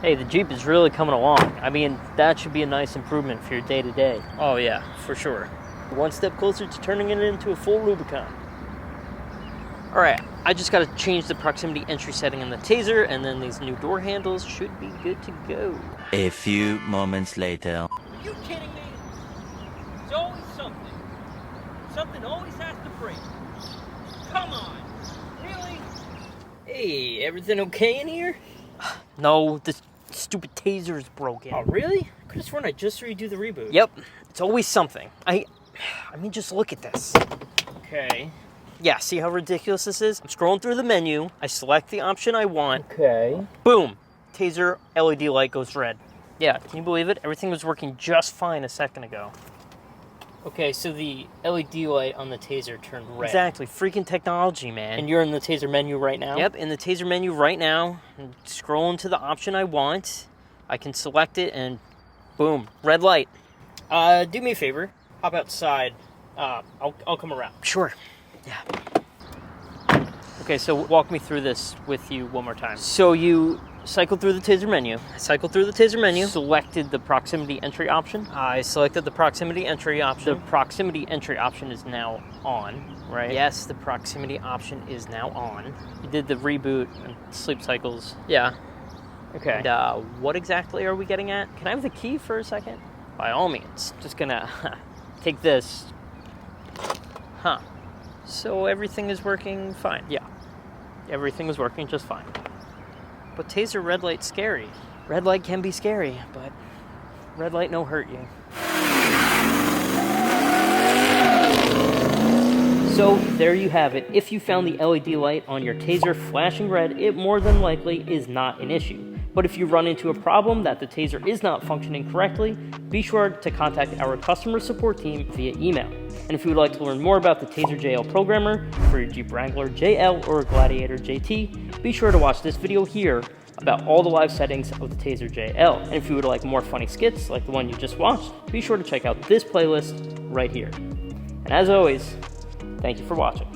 Hey, the Jeep is really coming along. I mean, that should be a nice improvement for your day-to-day. Oh yeah, for sure. One step closer to turning it into a full Rubicon. All right, I just got to change the proximity entry setting in the TaZer, and then these new door handles should be good to go. A few moments later. Are you kidding me? It's always something. Something always has to break. Come on, really? Hey, everything okay in here? No, this stupid TaZer is broken. Oh, really? I could have sworn I just redo the reboot. Yep, it's always something. I mean, just look at this. Okay. Yeah, see how ridiculous this is? I'm scrolling through the menu, I select the option I want. Okay. Boom, TaZer LED light goes red. Yeah, can you believe it? Everything was working just fine a second ago. Okay, so the LED light on the TaZer turned red. Exactly, freaking technology, man. And you're in the TaZer menu right now? Yep, in the TaZer menu right now. I'm scrolling to the option I want. I can select it and boom, red light. Do me a favor, hop outside. I'll come around. Sure, yeah. Okay, so walk me through this with you one more time. So you cycled through the TaZer menu. I cycled through the TaZer menu, selected the proximity entry option. I selected the proximity entry option. The proximity entry option is now on, right? Yes, the proximity option is now on. You did the reboot and sleep cycles. Yeah. Okay. And what exactly are we getting at? Can I have the key for a second? By all means. Just gonna take this. Huh. So everything is working fine. Yeah. Everything is working just fine. But TaZer red light's scary. Red light can be scary, but red light no hurt you. So there you have it. If you found the LED light on your TaZer flashing red, it more than likely is not an issue. But if you run into a problem that the TaZer is not functioning correctly, be sure to contact our customer support team via email. And if you would like to learn more about the TaZer JL programmer for your Jeep Wrangler JL or Gladiator JT, be sure to watch this video here about all the live settings of the TaZer JL. And if you would like more funny skits like the one you just watched, be sure to check out this playlist right here. And as always, thank you for watching.